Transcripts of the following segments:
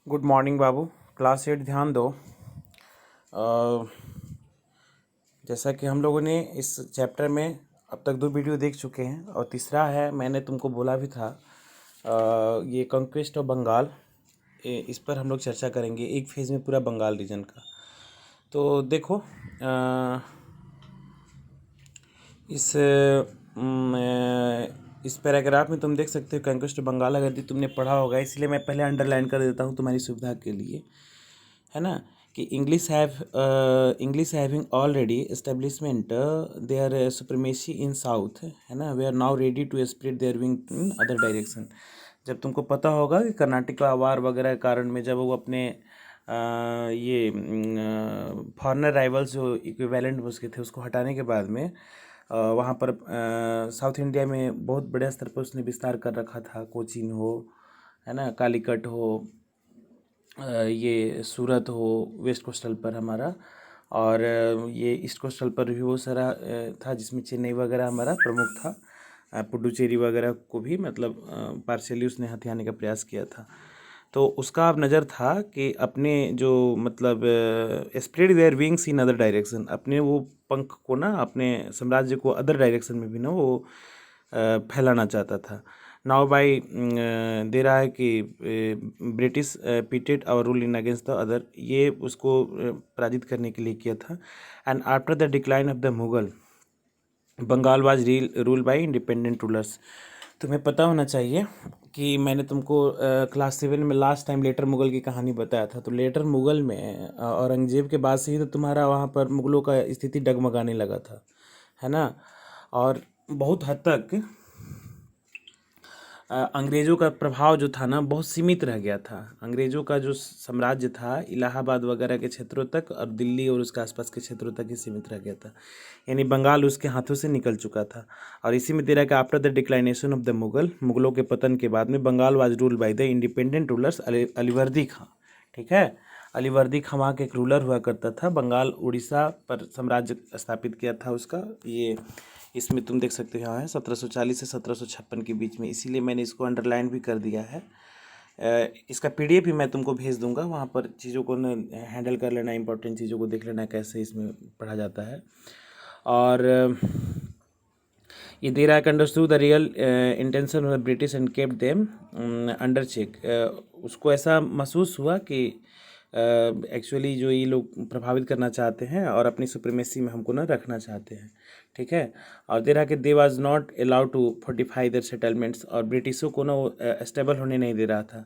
Good morning बाबू। Class 8 ध्यान दो। जैसा कि हम लोगों ने इस चैप्टर में अब तक 2 वीडियो देख चुके हैं और तीसरा है, मैंने तुमको बोला भी था, ये कॉन्क्वेस्ट ऑफ बंगाल। इस पर हम लोग चर्चा करेंगे एक फेज़ में पूरा बंगाल रीजन का। तो देखो, इस इस पैराग्राफ में तुम देख सकते हो कॉन्क्वेस्ट ऑफ बंगाल। अगर यदि तुमने पढ़ा होगा, इसलिए मैं पहले अंडरलाइन कर देता हूँ तुम्हारी सुविधा के लिए, है ना, कि English having already establishment their supremacy in south, है ना, we are now ready to spread their wing in other direction. जब तुमको पता होगा कि कर्नाटक का वार वगैरह के कारण में जब वो अपने ये फॉरेनर राइवल्स जो इक्विवेलेंट उसके थे उसको हटाने के बाद में वहाँ पर साउथ इंडिया में बहुत बड़े स्तर पर उसने विस्तार कर रखा था। कोचीन हो, है ना, कालीकट हो, ये सूरत हो वेस्ट कोस्टल पर हमारा, और ये ईस्ट कोस्टल पर भी वो सारा था, जिसमें चेन्नई वगैरह हमारा प्रमुख था। पुडुचेरी वगैरह को भी मतलब पार्शियली उसने हथियाने का प्रयास किया था। तो उसका अब नज़र था कि अपने जो मतलब spread their wings in other direction, अपने वो पंख को ना, अपने साम्राज्य को अदर डायरेक्शन में भी ना वो फैलाना चाहता था। नाउ बाई दे रहा है कि British pitted our rule in against the other, ये उसको पराजित करने के लिए किया था। And after the decline of the Mughal Bengal was rule by independent rulers. तुम्हें पता होना चाहिए कि मैंने तुमको क्लास 7 में लास्ट टाइम लेटर मुगल की कहानी बताया था। तो लेटर मुगल में औरंगजेब के बाद से ही तो तुम्हारा वहाँ पर मुगलों का स्थिति डगमगाने लगा था, है ना। और बहुत हद तक अंग्रेज़ों का प्रभाव जो था ना बहुत सीमित रह गया था। अंग्रेज़ों का जो साम्राज्य था इलाहाबाद वगैरह के क्षेत्रों तक और दिल्ली और उसके आसपास के क्षेत्रों तक ही सीमित रह गया था, यानी बंगाल उसके हाथों से निकल चुका था। और इसी में दे रहा है कि after the declination of the मुगलों के पतन के बाद में Bengal was rule by the independent rulers Alivardi Khan. ठीक है, अलीवर्दी खां वहाँ के एक रूलर हुआ करता था। बंगाल उड़ीसा पर साम्राज्य स्थापित किया था उसका। ये इसमें तुम देख सकते हो यहाँ है 1740 से 1756 के बीच में, इसीलिए मैंने इसको अंडरलाइन भी कर दिया है। इसका पीडीएफ भी मैं तुमको भेज दूंगा, वहाँ पर चीज़ों को न हैंडल कर लेना, इंपॉर्टेंट चीज़ों को देख लेना कैसे इसमें पढ़ा जाता है। और ये दे रहा है understood the real intention of the British and kept them under check. उसको ऐसा महसूस हुआ कि एक्चुअली जो ये लोग प्रभावित करना चाहते हैं और अपनी सुप्रीमेसी में हमको ना रखना चाहते हैं। ठीक है, और दे रहा कि they was not allowed to fortify their settlements, और ब्रिटिशों को ना वो स्टेबल होने नहीं दे रहा था।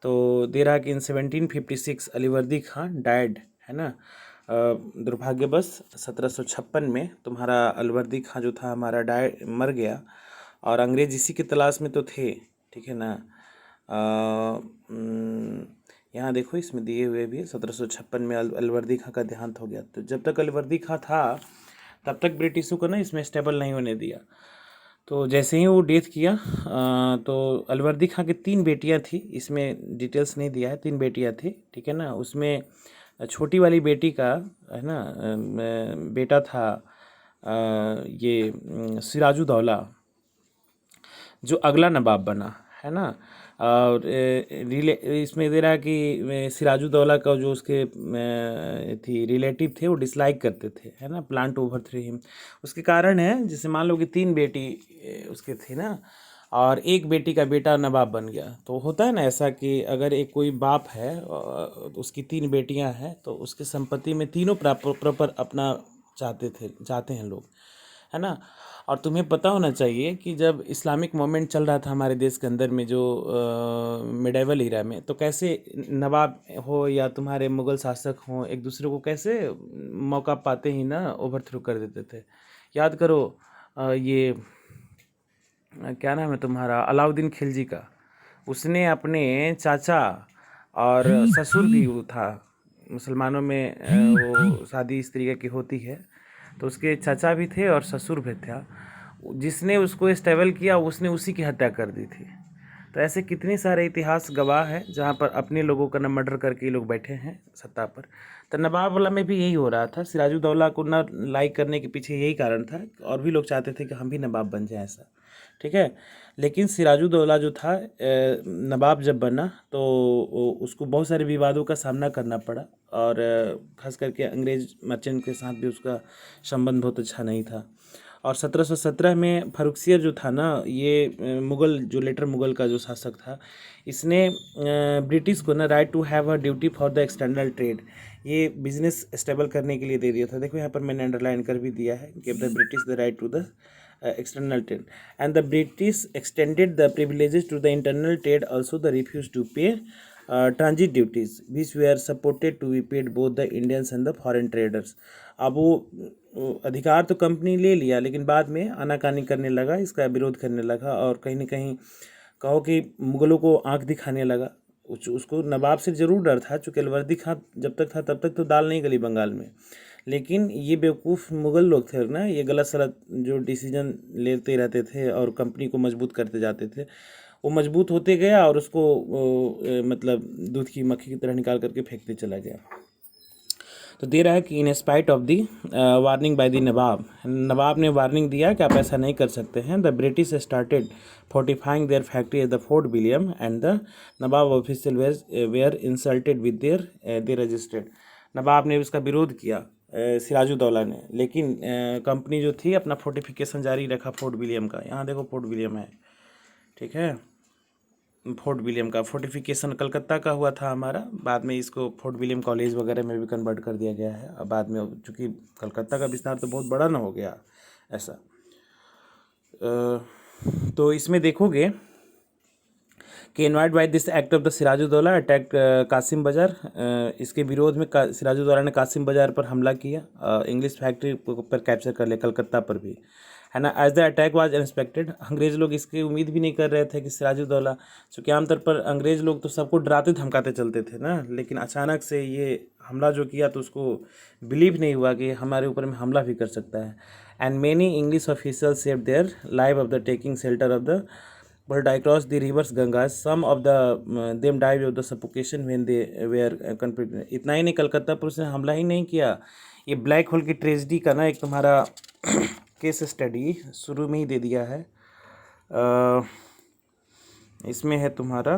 तो दे रहा कि इन 1756 अलीवर्दी खां डायड, है ना, दुर्भाग्यवश 1756 में तुम्हारा अलवर्दी खां जो था हमारा मर गया। और अंग्रेज इसी की तलाश में तो थे, ठीक है ना। यहाँ देखो इसमें दिए हुए भी 1756 में अलवर्दी खां का देहांत हो गया। तो जब तक अलवर्दी खां था तब तक ब्रिटिशों को ना इसमें स्टेबल नहीं होने दिया। तो जैसे ही वो डेथ किया तो अलवर्दी खां की 3 बेटियां थी, इसमें डिटेल्स नहीं दिया है, 3 बेटियां थी, ठीक है ना। उसमें छोटी वाली बेटी का, है ना, बेटा था ये सिराजुद्दौला, जो अगला नवाब बना, है ना। और इसमें दे रहा है कि सिराजुद्दौला का जो उसके थी रिलेटिव थे वो डिसलाइक करते थे, है ना, प्लान टू ओवरथ्रो हिम। उसके कारण है, जैसे मान लो कि 3 बेटी उसके थी ना, और एक बेटी का बेटा नवाब बन गया। तो होता है ना ऐसा कि अगर एक कोई बाप है उसकी 3 बेटियां हैं तो उसकी संपत्ति में तीनों प्रॉपर अपना चाहते हैं लोग, है ना। और तुम्हें पता होना चाहिए कि जब इस्लामिक मूवमेंट चल रहा था हमारे देश के अंदर में, जो मिडेवल इरा में, तो कैसे नवाब हो या तुम्हारे मुग़ल शासक हों एक दूसरे को कैसे मौका पाते ही ना ओवरथ्रो कर देते थे। याद करो ये क्या नाम है तुम्हारा, अलाउद्दीन खिलजी का, उसने अपने चाचा और ससुर भी वो था, मुसलमानों में वो शादी इस तरीके की होती है, तो उसके चाचा भी थे और ससुर भी था। जिसने उसको स्टेबल किया उसने उसी की हत्या कर दी थी। तो ऐसे कितने सारे इतिहास गवाह है जहाँ पर अपने लोगों का न मर्डर करके ये लोग बैठे हैं सत्ता पर। तो नवाब वाला में भी यही हो रहा था, सिराजुद्दौला को न लाइक करने के पीछे यही कारण था, और भी लोग चाहते थे कि हम भी नवाब बन जाएं ऐसा, ठीक है। लेकिन सिराजुद्दौला जो था नवाब जब बना तो उसको बहुत सारे विवादों का सामना करना पड़ा, और खास करके अंग्रेज मर्चेंट के साथ भी उसका संबंध बहुत अच्छा नहीं था। और 1717 में फर्रुखसियर जो था ना, ये मुग़ल जो लेटर मुग़ल का जो शासक था, इसने ब्रिटिश को ना right to have a duty for the external trade, ये बिजनेस स्टेबल करने के लिए दे दिया था। देखो यहाँ पर मैंने अंडरलाइन कर भी दिया है, give the British the right to the external trade, and the British extended the privileges to the internal trade also. The refused to pay transit duties which were supported to be paid both the Indians and the foreign traders. अब वो अधिकार तो company ले लिया, लेकिन बाद में आनाकानी करने लगा, इसका विरोध करने लगा, और कहीं ना कहीं कहो कि मुग़लों को आंख दिखाने लगा। उसको नवाब से ज़रूर डर था, चूँकि अलवर्दी खां जब तक था तब तक तो दाल नहीं गली बंगाल में। लेकिन ये बेवकूफ़ मुग़ल लोग थे ना, ये गलत सलत जो डिसीजन लेते रहते थे और कंपनी को मजबूत करते जाते थे, वो मजबूत होते गया और उसको मतलब दूध की मक्खी की तरह निकाल करके फेंकते चला गया। तो दे रहा है कि in spite of the warning by the nawab ने वार्निंग दिया कि आप ऐसा नहीं कर सकते हैं। The British started fortifying their factory at the fort William and the nawab official were insulted with their registered. Nawab ने उसका विरोध किया सिराजुद्दौला ने, लेकिन कंपनी जो थी अपना फोर्टिफिकेशन जारी रखा फोर्ट विलियम का। यहाँ देखो फोर्ट विलियम है, ठीक है। फोर्ट विलियम का फोर्टिफिकेशन कलकत्ता का हुआ था हमारा, बाद में इसको फोर्ट विलियम कॉलेज वगैरह में भी कन्वर्ट कर दिया गया है। अब बाद में चूँकि कलकत्ता का विस्तार तो बहुत बड़ा ना हो गया ऐसा। तो इसमें देखोगे कि invite by this act of the Sirajuddaula attack Kasim Bazar, इसके विरोध में सिराजुद्दौला ने कासिम बाज़ार पर हमला किया, इंग्लिश फैक्ट्री पर कैप्चर कर लिया, कलकत्ता पर भी, है ना। As the attack was unexpected, अंग्रेज़ लोग इसकी उम्मीद भी नहीं कर रहे थे कि सिराजुद्दौला, चूँकि आमतौर पर अंग्रेज़ लोग तो सबको डराते धमकाते चलते थे ना, लेकिन अचानक से ये हमला जो किया तो उसको बिलीव नहीं हुआ कि हमारे ऊपर में हमला भी कर सकता है। And many English officers saved their life of the taking shelter of the but across the rivers Gangas, some of the them died of the suffocation when they were confronted. इतना ही नहीं, कलकत्ता पर उसने हमला ही नहीं किया, ये ब्लैक होल की tragedy का ना एक तुम्हारा केस स्टडी शुरू में ही दे दिया है। इसमें है तुम्हारा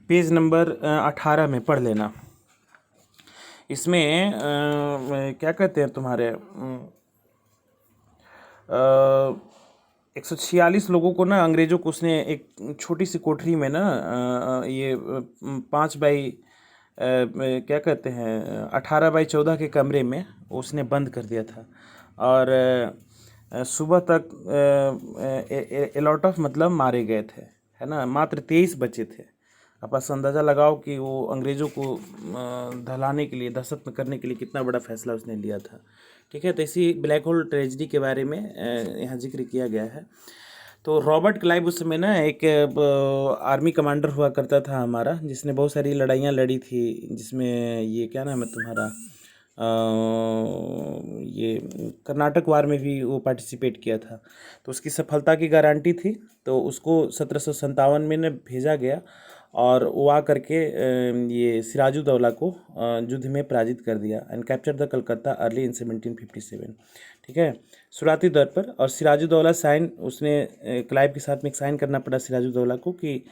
पेज नंबर 18 में पढ़ लेना। इसमें क्या कहते हैं तुम्हारे 146 लोगों को ना अंग्रेज़ों को उसने एक छोटी सी कोठरी में ना ये 5 बाई क्या कहते हैं 18 बाई 14 के कमरे में उसने बंद कर दिया था, और सुबह तक अलॉट ऑफ मतलब मारे गए थे, है ना, मात्र 23 बचे थे। आप बस अंदाज़ा लगाओ कि वो अंग्रेज़ों को दहलाने के लिए, दहशत में करने के लिए कितना बड़ा फैसला उसने लिया था, ठीक है। तो इसी ब्लैक होल ट्रेजेडी के बारे में यहाँ जिक्र किया गया है। तो रॉबर्ट क्लाइव उस समय ना एक आर्मी कमांडर हुआ करता था हमारा, जिसने बहुत सारी लड़ाइयाँ लड़ी थी, जिसमें ये क्या नाम है तुम्हारा ये कर्नाटक वार में भी वो पार्टिसिपेट किया था, तो उसकी सफलता की गारंटी थी। तो उसको 1757 में ने भेजा गया, और वो आ करके ये सिराजुद्दौला को युद्ध में पराजित कर दिया and capture the Calcutta early in 1757, ठीक है, शुरुआती दौर पर। और सिराजुद्दौला साइन उसने क्लाइव के साथ में एक साइन करना पड़ा सिराजुद्दौला को कि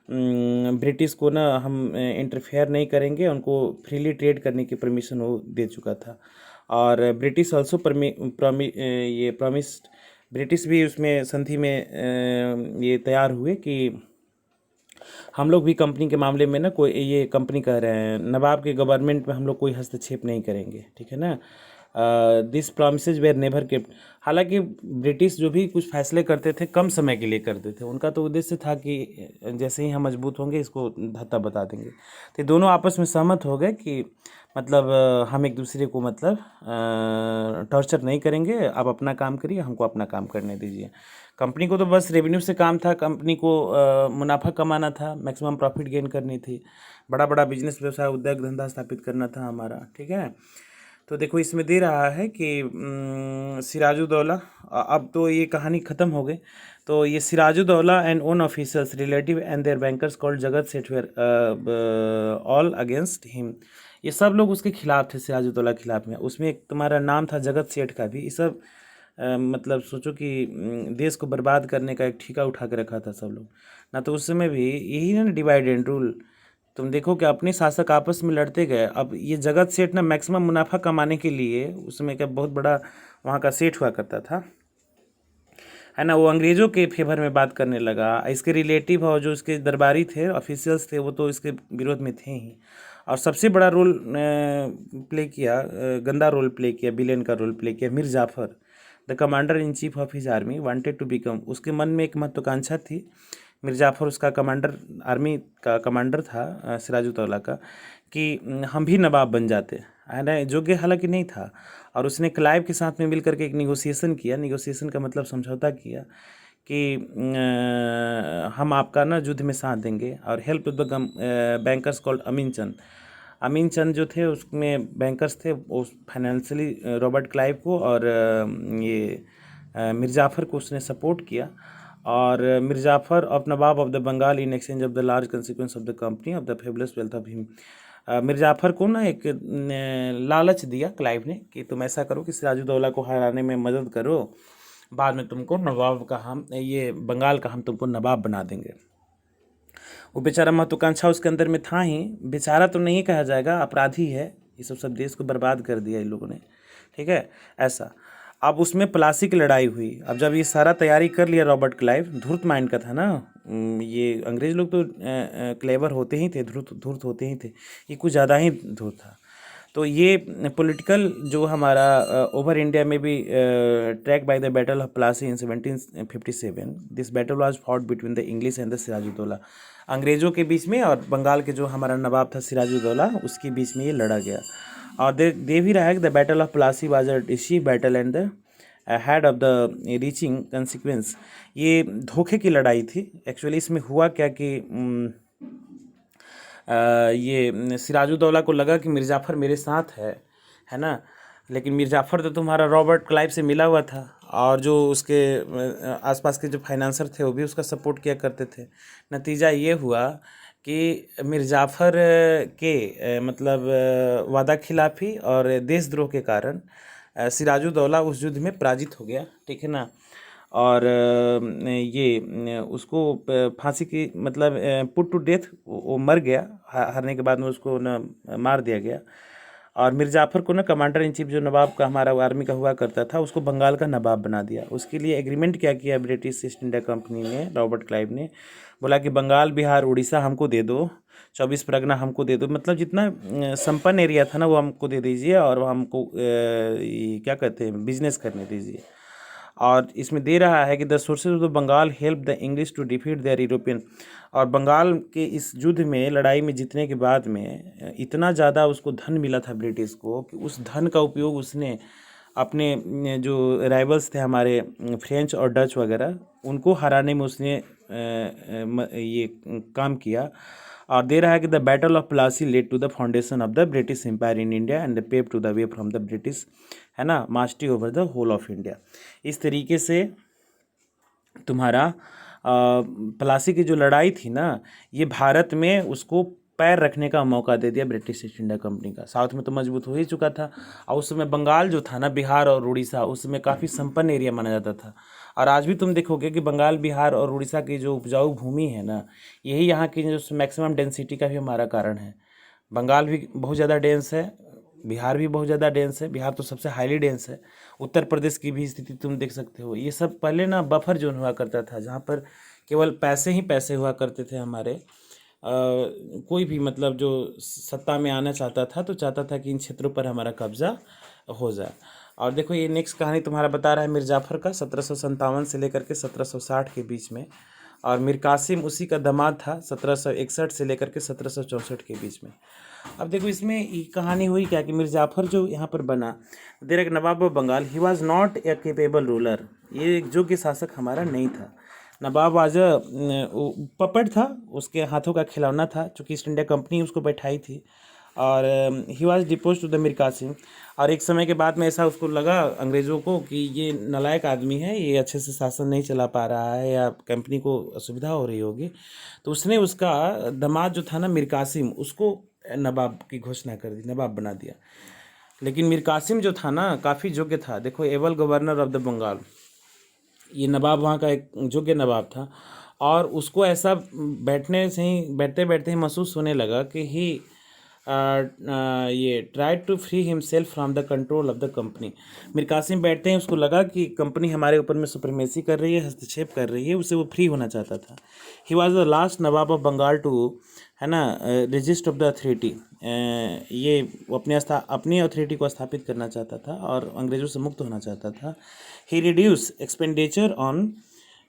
ब्रिटिश को ना हम इंटरफेयर नहीं करेंगे, उनको फ्रीली ट्रेड करने की परमिशन वो दे चुका था। और ब्रिटिश ऑल्सो प्रॉमिस्ड, ब्रिटिश भी उसमें संधि में ये तैयार हुए कि हम लोग भी कंपनी के मामले में ना कोई, ये कंपनी कह रहे हैं नवाब के गवर्नमेंट में हम लोग कोई हस्तक्षेप नहीं करेंगे, ठीक है ना। This promises were never kept. हालांकि ब्रिटिश जो भी कुछ फैसले करते थे कम समय के लिए करते थे, उनका तो उद्देश्य था कि जैसे ही हम मजबूत होंगे इसको धत्ता बता देंगे। तो दोनों आपस में सहमत हो गए कि मतलब हम एक दूसरे को मतलब टॉर्चर नहीं करेंगे, आप अपना काम करिए, हमको अपना काम करने दीजिए। कंपनी को तो बस रेवेन्यू से काम था, कंपनी को मुनाफा कमाना था, मैक्सिमम प्रॉफिट गेन करनी थी, बड़ा बड़ा बिजनेस व्यवसाय उद्योग धंधा स्थापित करना था हमारा, ठीक है। तो देखो इसमें दे रहा है कि सिराजुद्दौला अब तो ये कहानी ख़त्म हो गई। तो ये Sirajuddaula and own officers relative and their bankers called Jagat Seth where all against him. ये सब लोग उसके खिलाफ थे, सिराजुद्दौला के खिलाफ में। उसमें एक तुम्हारा नाम था जगत सेठ का भी। ये सब मतलब सोचो कि देश को बर्बाद करने का एक ठेका उठा के रखा था सब लोग ना। तो उस समय भी यही ना डिवाइड एंड रूल। तुम देखो कि अपने शासक आपस में लड़ते गए। अब ये जगत सेठ ना मैक्सिमम मुनाफा कमाने के लिए, उसमें क्या बहुत बड़ा वहाँ का सेठ हुआ करता था, है ना, वो अंग्रेज़ों के फेवर में बात करने लगा। इसके रिलेटिव और जो इसके दरबारी थे, ऑफिशियल्स थे, वो तो इसके विरोध में थे ही। और सबसे बड़ा रोल प्ले किया, गंदा रोल प्ले किया, विलेन का रोल प्ले किया Mir Jafar, the commander in chief of his army wanted to become. उसके मन में एक महत्वाकांक्षा थी। मीर जाफ़र उसका कमांडर, आर्मी का कमांडर था सिराजुद्दौला का, कि हम भी नवाब बन जाते, है ना। योग्य हालांकि नहीं था। और उसने क्लाइव के साथ में मिल करके एक निगोसिएशन किया। निगोसिएशन का मतलब समझौता किया कि हम आपका ना युद्ध में साथ देंगे और हेल्प द बैंकर्स कॉल्ड अमीन चंद। अमीन चंद जो थे उसमें बैंकर्स थे, उस फाइनेंशियली रॉबर्ट क्लाइव को और ये मीर जाफ़र को उसने सपोर्ट किया। और Mir Jafar of nawab of the Bengal in exchange of the large consequence of the company of the fabulous wealth of him. Mir Jafar को ना एक लालच दिया क्लाइव ने कि तुम ऐसा करो कि सिराजुद्दौला को हराने में मदद करो, बाद में तुमको नवाब का हम, ये बंगाल का हम तुमको नवाब बना देंगे। वो बेचारा महत्वाकांक्षा उसके अंदर में था ही। बेचारा तो नहीं कहा जाएगा, अपराधी है। ये सब देश को बर्बाद कर दिया इन लोगों ने, ठीक है, ऐसा। अब उसमें प्लासी की लड़ाई हुई। अब जब ये सारा तैयारी कर लिया रॉबर्ट क्लाइव, धूर्त माइंड का था ना, ये अंग्रेज लोग तो क्लेवर होते ही थे, धूर्त होते ही थे, ये कुछ ज़्यादा ही धूर्त था। तो ये पॉलिटिकल जो हमारा ओवर इंडिया में भी track by the battle of Plassey in 1757, this battle was fought between the English and the Sirajuddaula. अंग्रेज़ों के बीच में और बंगाल के जो हमारा नवाब था सिराजुद्दौला, उसके बीच में ये लड़ा गया। और दे भी रहा है कि the battle of Plassey was a decisive battle and the head of the reaching consequence. ये धोखे की लड़ाई थी एक्चुअली। इसमें हुआ क्या कि ये सिराजुद्दौला को लगा कि मीर जाफ़र मेरे साथ है ना, लेकिन मीर जाफ़र तो तुम्हारा रॉबर्ट क्लाइव से मिला हुआ था, और जो उसके आसपास के जो फाइनेंसर थे वो भी उसका सपोर्ट किया करते थे। नतीजा ये हुआ कि मीर जाफ़र के मतलब वादा खिलाफ़ी और देशद्रोह के कारण सिराजुद्दौला उस युद्ध में पराजित हो गया, ठीक है ना। और ये उसको फांसी की मतलब पुट टू डेथ, वो मर गया। हारने के बाद में उसको न मार दिया गया। और मीर जाफ़र को ना कमांडर इन चीफ जो नवाब का हमारा आर्मी का हुआ करता था, उसको बंगाल का नवाब बना दिया। उसके लिए एग्रीमेंट क्या किया ब्रिटिश ईस्ट इंडिया कंपनी ने, रॉबर्ट क्लाइव ने बोला कि बंगाल, बिहार, उड़ीसा हमको दे दो, 24 परगना हमको दे दो, मतलब जितना संपन्न एरिया था ना वो हमको दे दीजिए, और वो हमको क्या कहते हैं, बिजनेस करने दीजिए। और इसमें दे रहा है कि the sources of the Bengal help the English to defeat their European. और बंगाल के इस युद्ध में, लड़ाई में जीतने के बाद में इतना ज़्यादा उसको धन मिला था ब्रिटिश को, कि उस धन का उपयोग उसने अपने जो राइवल्स थे हमारे फ्रेंच और डच वगैरह, उनको हराने में उसने ये काम किया। और दे रहा है कि the battle of Plassey led to the foundation of the British empire in India and the pave to the way from the British, है ना, mastery over the whole of India. इस तरीके से तुम्हारा प्लासी की जो लड़ाई थी ना, ये भारत में उसको पैर रखने का मौका दे दिया ब्रिटिश ईस्ट इंडिया कंपनी का। साउथ में तो मजबूत हो ही चुका था, और उस समय बंगाल जो था ना, बिहार और उड़ीसा, उस समय काफ़ी संपन्न एरिया माना जाता था। और आज भी तुम देखोगे कि बंगाल, बिहार और उड़ीसा की जो उपजाऊ भूमि है ना, यही यहाँ की जो मैक्सिमम डेंसिटी का भी हमारा कारण है। बंगाल भी बहुत ज़्यादा डेंस है, बिहार भी बहुत ज़्यादा डेंस है, बिहार तो सबसे हाईली डेंस है। उत्तर प्रदेश की भी स्थिति तुम देख सकते हो। ये सब पहले ना बफर जोन हुआ करता था, जहाँ पर केवल पैसे ही पैसे हुआ करते थे हमारे। कोई भी मतलब जो सत्ता में आना चाहता था तो चाहता था कि इन क्षेत्रों पर हमारा कब्जा हो जाए। और देखो ये नेक्स्ट कहानी तुम्हारा बता रहा है मीर जाफ़र का, 1757 से लेकर के 1760 के बीच में। और मीर कासिम उसी का दामाद था, 1761 से लेकर के 1764 के बीच में। अब देखो इसमें ये कहानी हुई क्या कि मीर जाफ़र जो यहाँ पर बना, देर एक nawab of Bengal, he was not a capable ruler. ये एक योग्य शासक हमारा नहीं था। नवाब आज पपट था, उसके हाथों का खिलौना था, चूँकि ईस्ट इंडिया कंपनी उसको बैठाई थी। और he was depose to the Mir Kasim. और एक समय के बाद में ऐसा उसको लगा अंग्रेज़ों को कि ये नालायक आदमी है, ये अच्छे से शासन नहीं चला पा रहा है या कंपनी को असुविधा हो रही होगी, तो उसने उसका दामाद जो था ना मीर कासिम, उसको नवाब की घोषणा कर दी, नवाब बना दिया। लेकिन मीर कासिम जो था ना काफ़ी योग्य था। देखो, able governor of the Bengal, ये नवाब वहाँ का एक योग्य नवाब था। और उसको ऐसा बैठते बैठते ही महसूस होने लगा कि ही ये try to free himself from the control of the company. Mir Kasim बैठते हैं, उसको लगा कि कंपनी हमारे ऊपर में सुप्रीमेसी कर रही है, हस्तक्षेप कर रही है, उससे वो फ्री होना चाहता था। He was the last nawab of Bengal to, है ना, रजिस्ट ऑफ द अथॉरिटी। ये वो अपनी अथॉरिटी को स्थापित करना चाहता था और अंग्रेज़ों से मुक्त होना चाहता था। He reduce expenditure on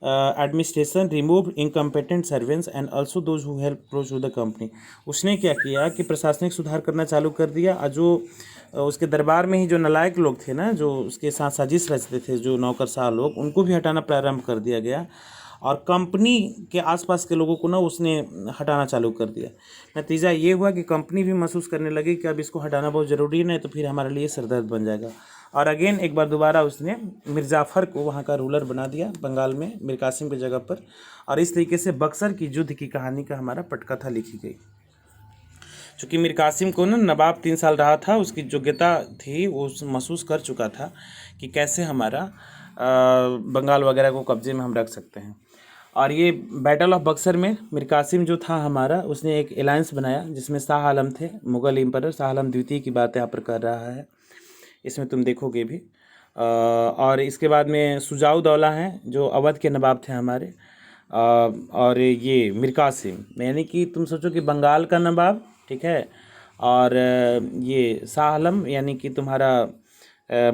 administration, remove incompetent servants and also those who help approach the company. उसने क्या किया कि प्रशासनिक सुधार करना चालू कर दिया, और जो उसके दरबार में ही जो नालायक लोग थे ना, जो उसके साथ साजिश रचते थे, जो नौकरशाह लोग, उनको भी हटाना प्रारंभ कर दिया गया। और कंपनी के आसपास के लोगों को ना उसने हटाना चालू कर दिया। नतीजा ये हुआ कि कंपनी भी महसूस करने लगी कि अब इसको हटाना बहुत ज़रूरी है, नहीं तो फिर हमारे लिए सरदर्द बन जाएगा। और अगेन एक बार दोबारा उसने मिर्ज़ाफ़र को वहाँ का रूलर बना दिया बंगाल में, मीर कासिम की जगह पर। और इस तरीके से बक्सर की युद्ध की कहानी का हमारा पटकथा लिखी गई। चूँकि मीर कासिम को ना नवाब 3 साल रहा था, उसकी योग्यता थी, वो महसूस कर चुका था कि कैसे हमारा बंगाल वगैरह को कब्जे में हम रख सकते हैं। और ये बैटल ऑफ बक्सर में मीर कासिम जो था हमारा, उसने एक अलायंस बनाया जिसमें शाह आलम थे, मुग़ल एम्परर शाह आलम द्वितीय की बात यहाँ पर कर रहा है, इसमें तुम देखोगे भी। और इसके बाद में सुजाऊ दौला हैं जो अवध के नवाब थे हमारे। और ये मीर कासिम, यानी कि तुम सोचो कि बंगाल का नवाब, ठीक है, और ये शाह आलम यानी कि तुम्हारा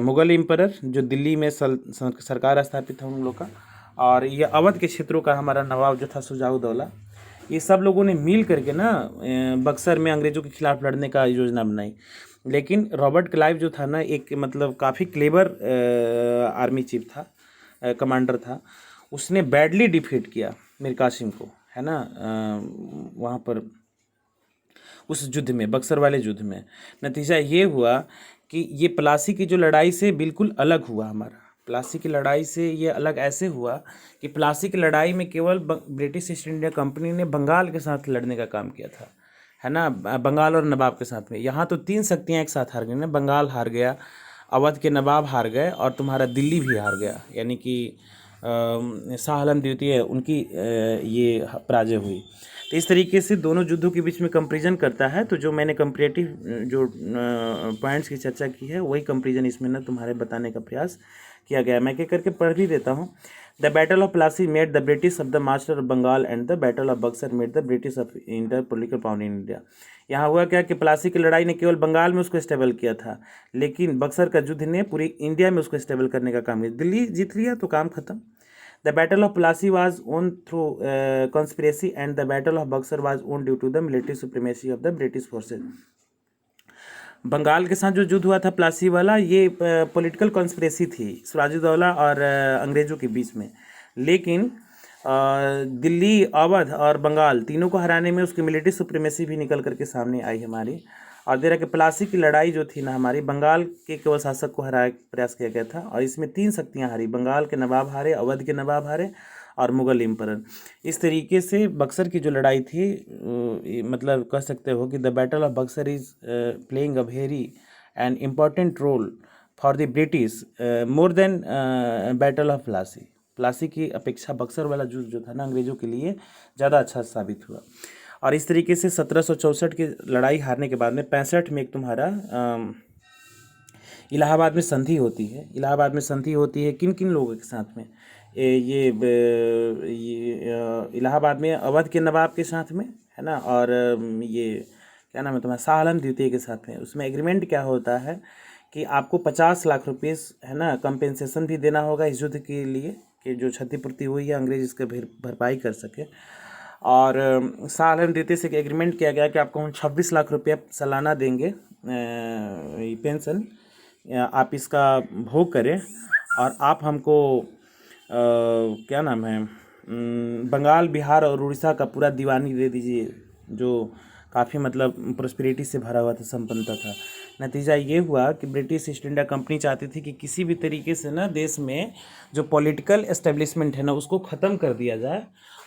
मुग़ल एम्परर जो दिल्ली में सरकार स्थापित था उन लोग का, और ये अवध के क्षेत्रों का हमारा नवाब जो था सुजाऊ दौला। ये सब लोगों ने मिल करके ना बक्सर में अंग्रेज़ों के खिलाफ लड़ने का योजना बनाई। लेकिन रॉबर्ट क्लाइव जो था ना, एक मतलब काफ़ी क्लेवर आर्मी चीफ था, कमांडर था। उसने बैडली डिफीट किया मीर कासिम को, है ना, वहाँ पर उस युद्ध में, बक्सर वाले युद्ध में। नतीजा ये हुआ कि ये प्लासी की जो लड़ाई से बिल्कुल अलग हुआ हमारा। प्लासी की लड़ाई से ये अलग ऐसे हुआ कि प्लासी की लड़ाई में केवल ब्रिटिश ईस्ट इंडिया कंपनी ने बंगाल के साथ लड़ने का काम किया था, है ना, बंगाल और नवाब के साथ में। यहाँ तो 3 शक्तियाँ एक साथ हार गई ना, बंगाल हार गया, अवध के नवाब हार गए, और तुम्हारा दिल्ली भी हार गया, यानी कि शाह आलम द्वितीय उनकी ये पराजय हुई। तो इस तरीके से दोनों युद्धों के बीच में कंपैरिजन करता है। तो जो मैंने कंपैरेटिव जो पॉइंट्स की चर्चा की है, वही कंपैरिजन इसमें ना तुम्हारे बताने का प्रयास किया गया। मैं क्या करके पढ़ भी देता हूँ। The battle of Plassey made the British of the master of Bengal and the battle of Buxar made the British of inter political power in India. यहाँ हुआ क्या कि प्लासी की लड़ाई ने केवल बंगाल में उसको स्टेबल किया था, लेकिन बक्सर का युद्ध ने पूरी इंडिया में उसको स्टेबल करने का काम किया। दिल्ली जीत लिया तो काम खत्म। The battle of Plassey was won through conspiracy and the battle of Buxar was won due to the military supremacy of the British forces. Bengal के साथ जो युद्ध हुआ था प्लासी वाला, ये पॉलिटिकल कॉन्स्पिरेसी थी सिराजुद्दौला और अंग्रेज़ों के बीच में। लेकिन दिल्ली, अवध और बंगाल तीनों को हराने में उसकी मिलिट्री सुप्रीमेसी भी निकल करके सामने आई हमारी। और देर कि प्लासी की लड़ाई जो थी ना हमारी, बंगाल के केवल शासक को हराने का प्रयास किया गया था, और इसमें 3 शक्तियाँ हारी, बंगाल के नवाब हारे, अवध के नवाब हारे और मुग़ल एम्परर। इस तरीके से बक्सर की जो लड़ाई थी, मतलब कह सकते हो कि the battle of Buxar is playing a very an important role for the British more than battle of Plassey. Plassey की अपेक्षा बक्सर वाला युद्ध जो था ना अंग्रेज़ों के लिए ज़्यादा अच्छा साबित हुआ। और इस तरीके से 1764 की लड़ाई हारने के बाद में 65 में एक तुम्हारा इलाहाबाद में संधि होती है। इलाहाबाद में संधि होती है किन किन लोगों के साथ में? ये इलाहाबाद में अवध के नवाब के साथ में, है ना, और ये क्या नाम है तुम्हारा, शाह आलम द्वितीय के साथ में। उसमें एग्रीमेंट क्या होता है कि आपको 50 लाख रुपये, है ना, कंपेंसेशन भी देना होगा इस युद्ध के लिए, कि जो क्षतिपूर्ति हुई है अंग्रेज इसका भरपाई कर सके। और शाह आलम द्वितीय से एग्रीमेंट किया गया कि आपको हम 26 लाख रुपया सालाना देंगे पेंशन, आप इसका भोग करें, और आप हमको क्या नाम है, बंगाल, बिहार और उड़ीसा का पूरा दीवानी दे दीजिए, जो काफ़ी मतलब प्रोस्पेरिटी से भरा हुआ था, संपन्नता था। नतीजा ये हुआ कि ब्रिटिश ईस्ट इंडिया कंपनी चाहती थी कि किसी भी तरीके से ना देश में जो पॉलिटिकल एस्टेब्लिशमेंट है ना उसको ख़त्म कर दिया जाए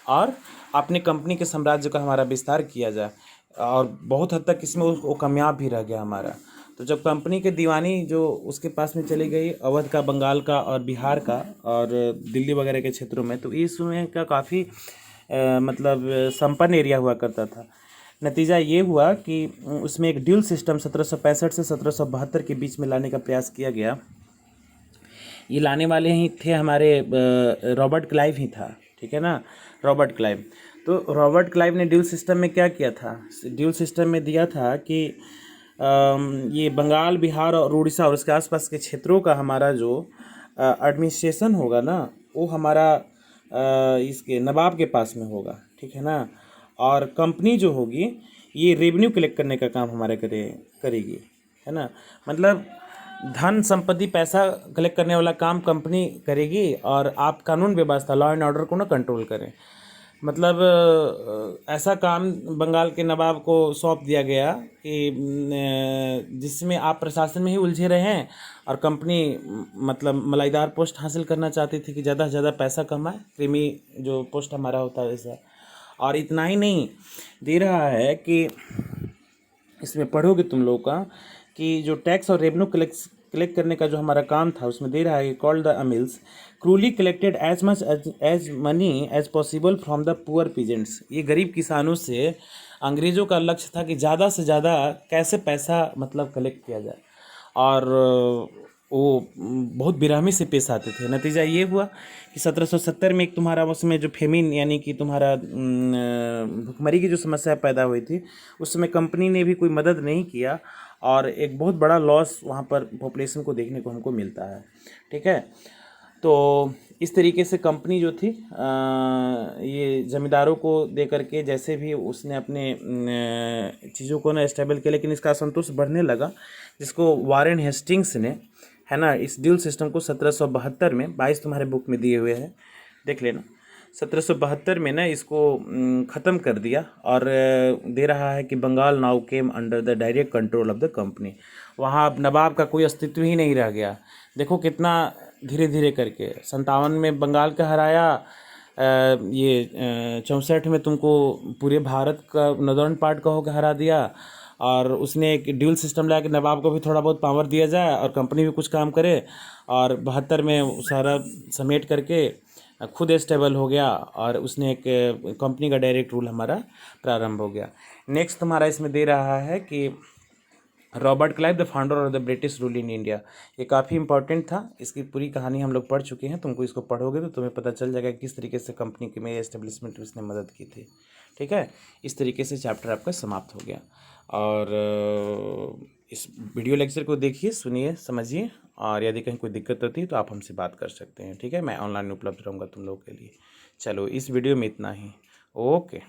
और अपने कंपनी के साम्राज्य का हमारा विस्तार किया जाए, और बहुत हद तक इसमें वो कामयाब भी रह गया हमारा। तो जब कंपनी के दीवानी जो उसके पास में चली गई, अवध का, बंगाल का और बिहार का और दिल्ली वगैरह के क्षेत्रों में, तो इस समय का काफ़ी मतलब संपन्न एरिया हुआ करता था। नतीजा ये हुआ कि उसमें एक ड्यूल सिस्टम 1765 से 1772 के बीच में लाने का प्रयास किया गया। ये लाने वाले ही थे हमारे रॉबर्ट क्लाइव ही था, ठीक है ना, रॉबर्ट क्लाइव। तो रॉबर्ट क्लाइव ने ड्यूल सिस्टम में क्या किया था, ड्यूल सिस्टम में दिया था कि ये बंगाल, बिहार और उड़ीसा और उसके आसपास के क्षेत्रों का हमारा जो एडमिनिस्ट्रेशन होगा ना वो हमारा इसके नवाब के पास में होगा, ठीक है ना। और कंपनी जो होगी ये रेवेन्यू कलेक्ट करने का काम हमारे करेगी, है ना। मतलब धन संपत्ति पैसा कलेक्ट करने वाला काम कंपनी करेगी और आप कानून व्यवस्था, लॉ एंड ऑर्डर को ना कंट्रोल करें। मतलब ऐसा काम बंगाल के नवाब को सौंप दिया गया कि जिसमें आप प्रशासन में ही उलझे रहे हैं और कंपनी मतलब मलाईदार पोस्ट हासिल करना चाहती थी कि ज़्यादा से ज़्यादा पैसा कमाए, क्रीमी जो पोस्ट हमारा होता है वैसा। और इतना ही नहीं दे रहा है कि इसमें पढ़ोगे तुम लोग का कि जो टैक्स और रेवेन्यू कलेक्ट करने का जो हमारा काम था उसमें दे रहा है, called the amils cruelly collected as much as money as possible from the poor peasants. ये गरीब किसानों से अंग्रेज़ों का लक्ष्य था कि ज़्यादा से ज़्यादा कैसे पैसा मतलब कलेक्ट किया जाए, और वो बहुत बेरहमी से पेश आते थे। नतीजा ये हुआ कि 1770 में एक तुम्हारा उसमें जो फेमिन यानी कि तुम्हारा भुखमरी की जो समस्या पैदा हुई थी, उस समय कंपनी ने भी कोई मदद नहीं किया और एक बहुत बड़ा लॉस वहाँ पर पॉपुलेशन को देखने को हमको मिलता है, ठीक है। तो इस तरीके से कंपनी जो थी ये ज़मींदारों को दे करके जैसे भी उसने अपने चीज़ों को ना स्टेबल किया, लेकिन इसका असंतोष बढ़ने लगा, जिसको वारेन हेस्टिंग्स ने, है ना, इस ड्यूल सिस्टम को 1772 में 22 तुम्हारे बुक में दिए हुए हैं, देख लेना। 1772 में ना इसको ख़त्म कर दिया और दे रहा है कि Bengal now came under the direct control of the company. वहाँ अब नवाब का कोई अस्तित्व ही नहीं रह गया। देखो कितना धीरे धीरे करके 57 में बंगाल का हराया, ये 64 में तुमको पूरे भारत का नॉर्दर्न पार्ट का होकर हरा दिया, और उसने एक ड्यूल सिस्टम ला के नवाब को भी थोड़ा बहुत पावर दिया जाए और कंपनी भी कुछ काम करे, और 72 में सारा समेट करके खुद स्टेबल हो गया और उसने एक कंपनी का डायरेक्ट रूल हमारा प्रारंभ हो गया। नेक्स्ट तुम्हारा इसमें दे रहा है कि Robert Clive the founder of the British rule in India. ये काफ़ी इंपॉर्टेंट था, इसकी पूरी कहानी हम लोग पढ़ चुके हैं। तुमको इसको पढ़ोगे तो तुम्हें पता चल जाएगा किस तरीके से कंपनी के में एस्टेब्लिशमेंट उसने मदद की थी, ठीक है। इस तरीके से चैप्टर आपका समाप्त हो गया। और इस वीडियो लेक्चर को देखिए, सुनिए, समझिए, और यदि कहीं कोई दिक्कत होती है तो आप हमसे बात कर सकते हैं, ठीक है। मैं ऑनलाइन उपलब्ध रहूँगा तुम लोगों के लिए। चलो इस वीडियो में इतना ही, ओके।